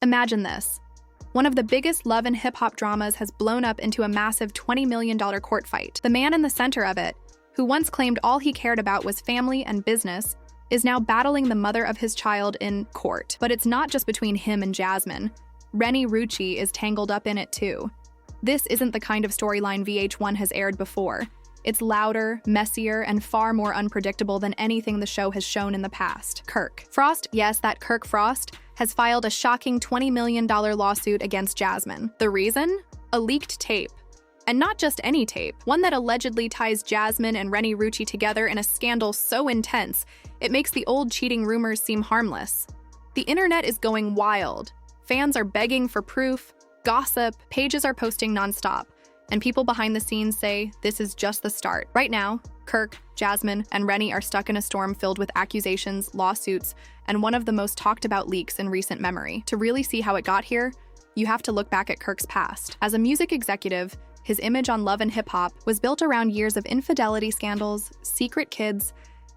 Imagine this. One of the biggest love and hip-hop dramas has blown up into a massive $20 million court fight. The man in the center of it, who once claimed all he cared about was family and business, is now battling the mother of his child in court. But it's not just between him and Jasmine. Renni Rucci is tangled up in it too. This isn't the kind of storyline VH1 has aired before. It's louder, messier, and far more unpredictable than anything the show has shown in the past. Kirk Frost, yes, that Kirk Frost, has filed a shocking $20 million lawsuit against Jasmine. The reason? A leaked tape. And not just any tape, one that allegedly ties Jasmine and Renni Rucci together in a scandal so intense, it makes the old cheating rumors seem harmless. The internet is going wild. Fans are begging for proof, gossip, pages are posting nonstop, and people behind the scenes say this is just the start. Right now, Kirk, Jasmine, and Renni are stuck in a storm filled with accusations, lawsuits, and one of the most talked about leaks in recent memory. To really see how it got here, you have to look back at Kirk's past. As a music executive, his image on Love and Hip Hop was built around years of infidelity scandals, secret kids,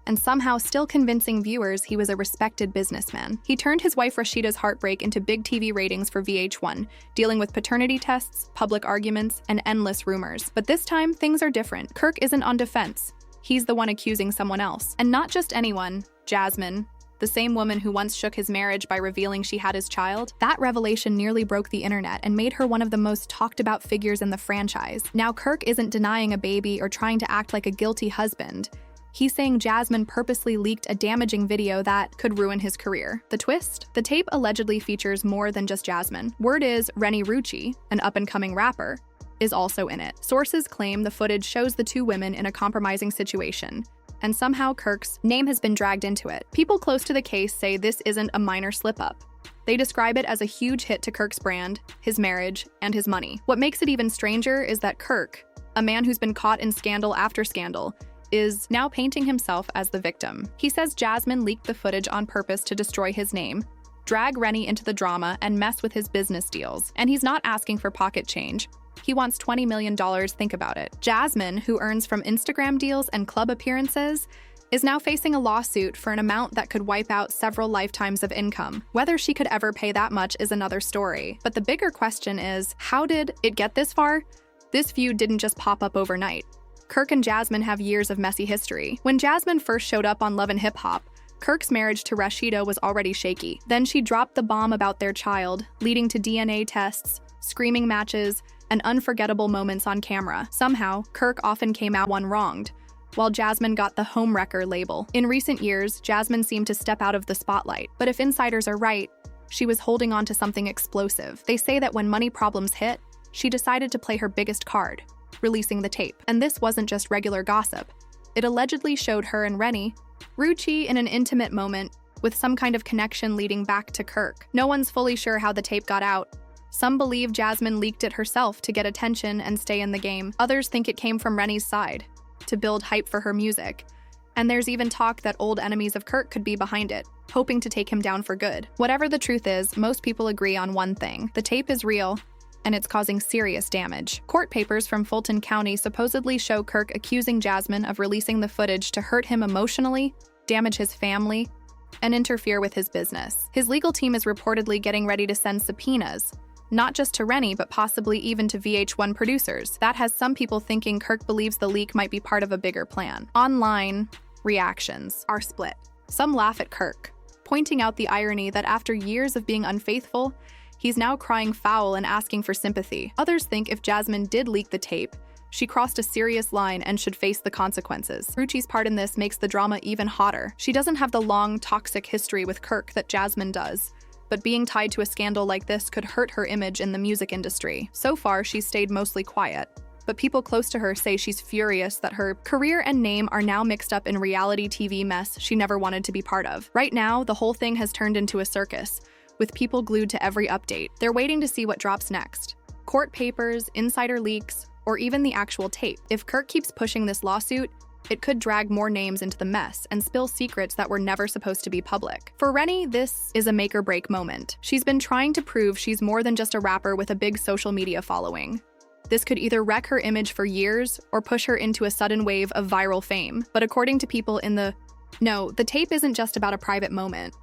and somehow still convincing viewers he was a respected businessman. He turned his wife Rashida's heartbreak into big TV ratings for VH1, dealing with paternity tests, public arguments, and endless rumors. But this time, things are different. Kirk isn't on defense. He's the one accusing someone else. And not just anyone, Jasmine, the same woman who once shook his marriage by revealing she had his child. That revelation nearly broke the internet and made her one of the most talked about figures in the franchise. Now Kirk isn't denying a baby or trying to act like a guilty husband. He's saying Jasmine purposely leaked a damaging video that could ruin his career. The twist? The tape allegedly features more than just Jasmine. Word is Renni Rucci, an up-and-coming rapper, is also in it. Sources claim the footage shows the two women in a compromising situation, and somehow Kirk's name has been dragged into it. People close to the case say this isn't a minor slip-up. They describe it as a huge hit to Kirk's brand, his marriage, and his money. What makes it even stranger is that Kirk, a man who's been caught in scandal after scandal, is now painting himself as the victim. He says Jasmine leaked the footage on purpose to destroy his name, drag Renni into the drama, and mess with his business deals. And he's not asking for pocket change. He wants $20 million, think about it. Jasmine, who earns from Instagram deals and club appearances, is now facing a lawsuit for an amount that could wipe out several lifetimes of income. Whether she could ever pay that much is another story. But the bigger question is, how did it get this far? This feud didn't just pop up overnight. Kirk and Jasmine have years of messy history. When Jasmine first showed up on Love and Hip Hop, Kirk's marriage to Rashida was already shaky. Then she dropped the bomb about their child, leading to DNA tests, screaming matches, and unforgettable moments on camera. Somehow, Kirk often came out wronged, while Jasmine got the homewrecker label. In recent years, Jasmine seemed to step out of the spotlight, but if insiders are right, she was holding on to something explosive. They say that when money problems hit, she decided to play her biggest card, releasing the tape. And this wasn't just regular gossip. It allegedly showed her and Renni Rucci in an intimate moment, with some kind of connection leading back to Kirk. No one's fully sure how the tape got out. Some believe Jasmine leaked it herself to get attention and stay in the game. Others think it came from Renni's side, to build hype for her music. And there's even talk that old enemies of Kirk could be behind it, hoping to take him down for good. Whatever the truth is, most people agree on one thing. The tape is real, and it's causing serious damage. Court papers from Fulton County supposedly show Kirk accusing Jasmine of releasing the footage to hurt him emotionally, damage his family, and interfere with his business. His legal team is reportedly getting ready to send subpoenas, not just to Renni, but possibly even to VH1 producers. That has some people thinking Kirk believes the leak might be part of a bigger plan. Online reactions are split. Some laugh at Kirk, pointing out the irony that after years of being unfaithful, he's now crying foul and asking for sympathy. Others think if Jasmine did leak the tape, she crossed a serious line and should face the consequences. Rucci's part in this makes the drama even hotter. She doesn't have the long, toxic history with Kirk that Jasmine does, but being tied to a scandal like this could hurt her image in the music industry. So far, she's stayed mostly quiet, but people close to her say she's furious that her career and name are now mixed up in reality TV mess she never wanted to be part of. Right now, the whole thing has turned into a circus, with people glued to every update. They're waiting to see what drops next. Court papers, insider leaks, or even the actual tape. If Kirk keeps pushing this lawsuit, it could drag more names into the mess and spill secrets that were never supposed to be public. For Renni, this is a make-or-break moment. She's been trying to prove she's more than just a rapper with a big social media following. This could either wreck her image for years or push her into a sudden wave of viral fame. But according to people in the tape isn't just about a private moment.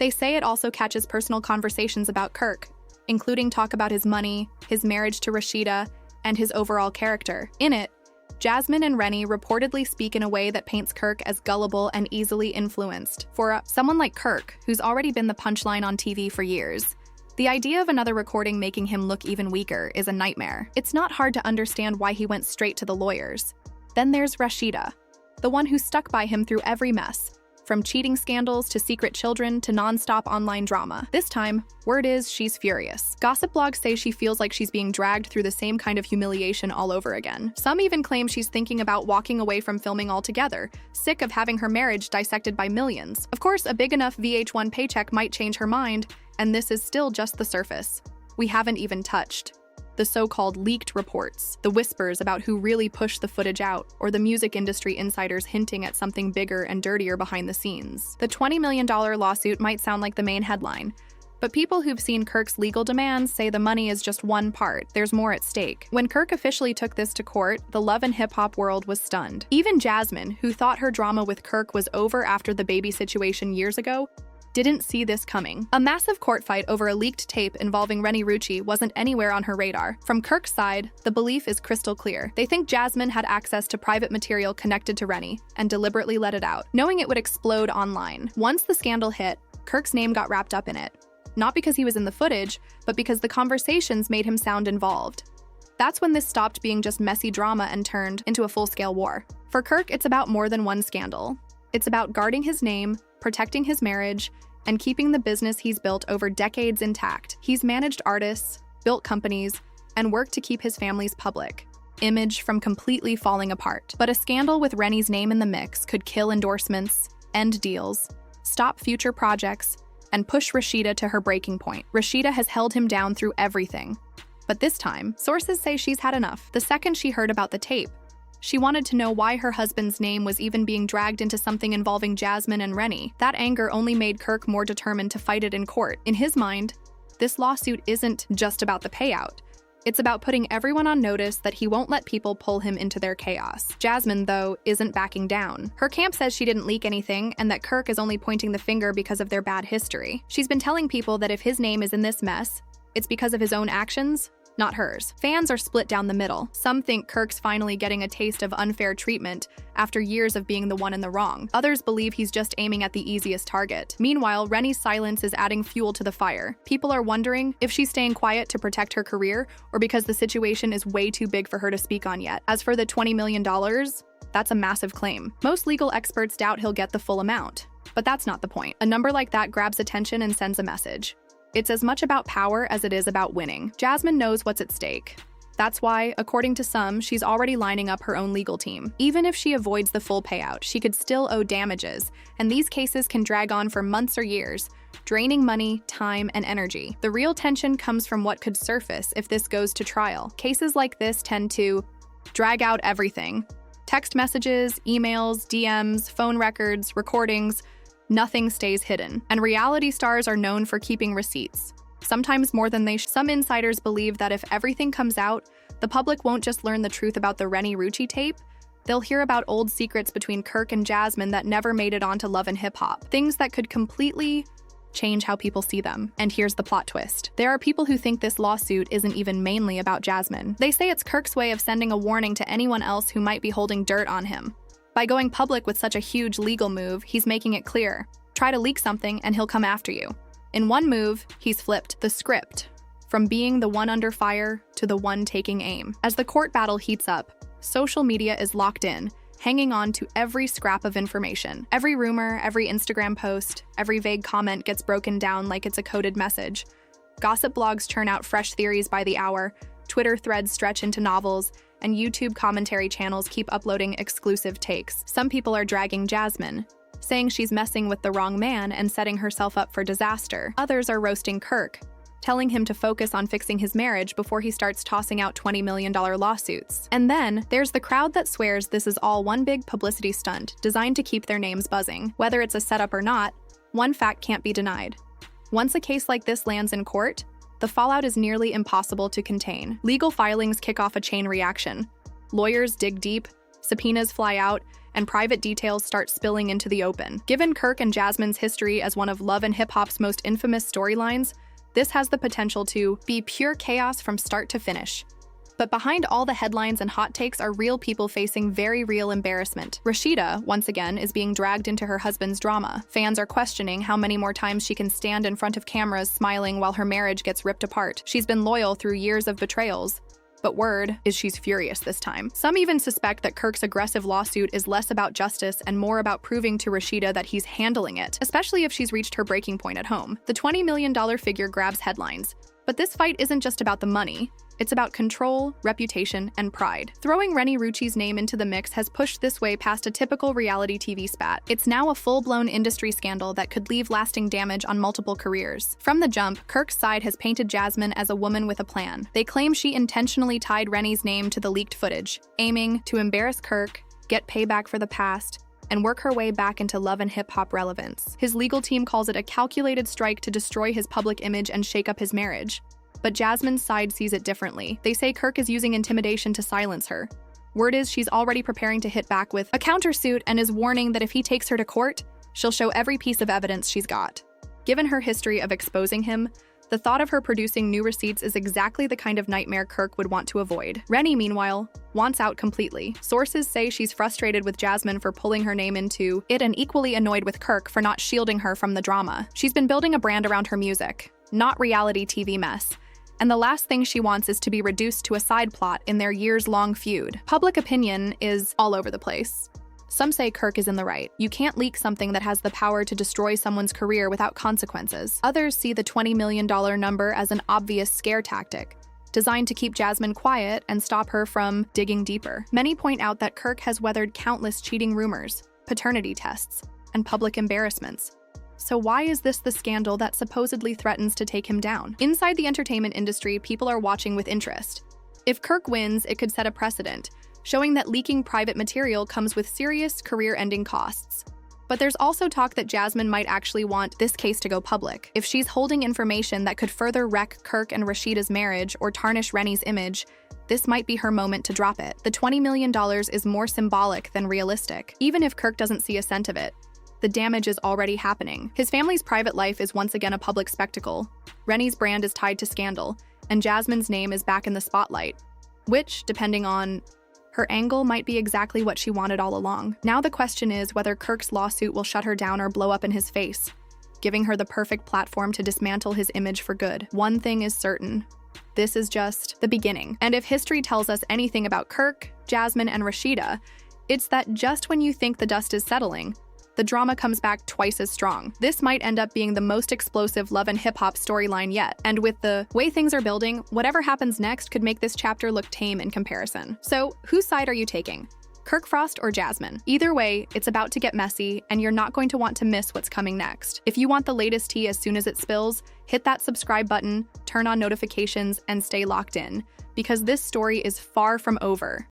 They say it also catches personal conversations about Kirk, including talk about his money, his marriage to Rashida, and his overall character. In it, Jasmine and Renni reportedly speak in a way that paints Kirk as gullible and easily influenced. For someone like Kirk, who's already been the punchline on TV for years, the idea of another recording making him look even weaker is a nightmare. It's not hard to understand why he went straight to the lawyers. Then there's Rashida, the one who stuck by him through every mess, from cheating scandals to secret children to non-stop online drama. This time, word is she's furious. Gossip blogs say she feels like she's being dragged through the same kind of humiliation all over again. Some even claim she's thinking about walking away from filming altogether, sick of having her marriage dissected by millions. Of course, a big enough VH1 paycheck might change her mind, and this is still just the surface. We haven't even touched the so-called leaked reports, the whispers about who really pushed the footage out, or the music industry insiders hinting at something bigger and dirtier behind the scenes. The $20 million lawsuit might sound like the main headline, but people who've seen Kirk's legal demands say the money is just one part. There's more at stake. When Kirk officially took this to court, the love and hip-hop world was stunned. Even Jasmine, who thought her drama with Kirk was over after the baby situation years ago, didn't see this coming. A massive court fight over a leaked tape involving Renni Rucci wasn't anywhere on her radar. From Kirk's side, the belief is crystal clear. They think Jasmine had access to private material connected to Renni and deliberately let it out, knowing it would explode online. Once the scandal hit, Kirk's name got wrapped up in it. Not because he was in the footage, but because the conversations made him sound involved. That's when this stopped being just messy drama and turned into a full-scale war. For Kirk, it's about more than one scandal. It's about guarding his name, protecting his marriage, and keeping the business he's built over decades intact. He's managed artists, built companies, and worked to keep his family's public image from completely falling apart. But a scandal with Renni's name in the mix could kill endorsements, end deals, stop future projects, and push Rashida to her breaking point. Rashida has held him down through everything. But this time, sources say she's had enough. The second she heard about the tape, she wanted to know why her husband's name was even being dragged into something involving Jasmine and Renni. That anger only made Kirk more determined to fight it in court. In his mind, this lawsuit isn't just about the payout. It's about putting everyone on notice that he won't let people pull him into their chaos. Jasmine, though, isn't backing down. Her camp says she didn't leak anything and that Kirk is only pointing the finger because of their bad history. She's been telling people that if his name is in this mess, it's because of his own actions, not hers. Fans are split down the middle. Some think Kirk's finally getting a taste of unfair treatment after years of being the one in the wrong. Others believe he's just aiming at the easiest target. Meanwhile, Renni's silence is adding fuel to the fire. People are wondering if she's staying quiet to protect her career or because the situation is way too big for her to speak on yet. As for the $20 million, that's a massive claim. Most legal experts doubt he'll get the full amount. But that's not the point. A number like that grabs attention and sends a message. It's as much about power as it is about winning. Jasmine knows what's at stake. That's why, according to some, she's already lining up her own legal team. Even if she avoids the full payout, she could still owe damages, and these cases can drag on for months or years, draining money, time, and energy. The real tension comes from what could surface if this goes to trial. Cases like this tend to drag out everything. Text messages, emails, DMs, phone records, recordings. Nothing stays hidden. And reality stars are known for keeping receipts, sometimes more than they should. Some insiders believe that if everything comes out, the public won't just learn the truth about the Renni Rucci tape, they'll hear about old secrets between Kirk and Jasmine that never made it onto Love and Hip Hop, things that could completely change how people see them. And here's the plot twist. There are people who think this lawsuit isn't even mainly about Jasmine. They say it's Kirk's way of sending a warning to anyone else who might be holding dirt on him. By going public with such a huge legal move, he's making it clear. Try to leak something and he'll come after you. In one move, he's flipped the script, from being the one under fire to the one taking aim. As the court battle heats up, social media is locked in, hanging on to every scrap of information. Every rumor, every Instagram post, every vague comment gets broken down like it's a coded message. Gossip blogs churn out fresh theories by the hour, Twitter threads stretch into novels, and YouTube commentary channels keep uploading exclusive takes. Some people are dragging Jasmine, saying she's messing with the wrong man and setting herself up for disaster. Others are roasting Kirk, telling him to focus on fixing his marriage before he starts tossing out $20 million lawsuits. And then there's the crowd that swears this is all one big publicity stunt designed to keep their names buzzing. Whether it's a setup or not, one fact can't be denied. Once a case like this lands in court, the fallout is nearly impossible to contain. Legal filings kick off a chain reaction. Lawyers dig deep, subpoenas fly out, and private details start spilling into the open. Given Kirk and Jasmine's history as one of Love and Hip Hop's most infamous storylines, this has the potential to be pure chaos from start to finish. But behind all the headlines and hot takes are real people facing very real embarrassment. Rashida, once again, is being dragged into her husband's drama. Fans are questioning how many more times she can stand in front of cameras smiling while her marriage gets ripped apart. She's been loyal through years of betrayals, but word is she's furious this time. Some even suspect that Kirk's aggressive lawsuit is less about justice and more about proving to Rashida that he's handling it, especially if she's reached her breaking point at home. The $20 million figure grabs headlines, but this fight isn't just about the money. It's about control, reputation, and pride. Throwing Renni Rucci's name into the mix has pushed this way past a typical reality TV spat. It's now a full-blown industry scandal that could leave lasting damage on multiple careers. From the jump, Kirk's side has painted Jasmine as a woman with a plan. They claim she intentionally tied Renni's name to the leaked footage, aiming to embarrass Kirk, get payback for the past, and work her way back into Love and Hip Hop relevance. His legal team calls it a calculated strike to destroy his public image and shake up his marriage. But Jasmine's side sees it differently. They say Kirk is using intimidation to silence her. Word is she's already preparing to hit back with a countersuit and is warning that if he takes her to court, she'll show every piece of evidence she's got. Given her history of exposing him, the thought of her producing new receipts is exactly the kind of nightmare Kirk would want to avoid. Renni, meanwhile, wants out completely. Sources say she's frustrated with Jasmine for pulling her name into it and equally annoyed with Kirk for not shielding her from the drama. She's been building a brand around her music, not reality TV mess. And the last thing she wants is to be reduced to a side plot in their years-long feud. Public opinion is all over the place. Some say Kirk is in the right. You can't leak something that has the power to destroy someone's career without consequences. Others see the $20 million number as an obvious scare tactic, designed to keep Jasmine quiet and stop her from digging deeper. Many point out that Kirk has weathered countless cheating rumors, paternity tests, and public embarrassments. So why is this the scandal that supposedly threatens to take him down? Inside the entertainment industry, people are watching with interest. If Kirk wins, it could set a precedent, showing that leaking private material comes with serious career-ending costs. But there's also talk that Jasmine might actually want this case to go public. If she's holding information that could further wreck Kirk and Rashida's marriage or tarnish Renni's image, this might be her moment to drop it. The $20 million is more symbolic than realistic. Even if Kirk doesn't see a cent of it, the damage is already happening. His family's private life is once again a public spectacle. Renni's brand is tied to scandal, and Jasmine's name is back in the spotlight, which, depending on her angle, might be exactly what she wanted all along. Now the question is whether Kirk's lawsuit will shut her down or blow up in his face, giving her the perfect platform to dismantle his image for good. One thing is certain. This is just the beginning. And if history tells us anything about Kirk, Jasmine, and Rashida, it's that just when you think the dust is settling, the drama comes back twice as strong. This might end up being the most explosive Love and Hip Hop storyline yet, and with the way things are building, whatever happens next could make this chapter look tame in comparison. So, whose side are you taking? Kirk Frost or Jasmine? Either way, it's about to get messy, and you're not going to want to miss what's coming next. If you want the latest tea as soon as it spills, hit that subscribe button, turn on notifications, and stay locked in, because this story is far from over.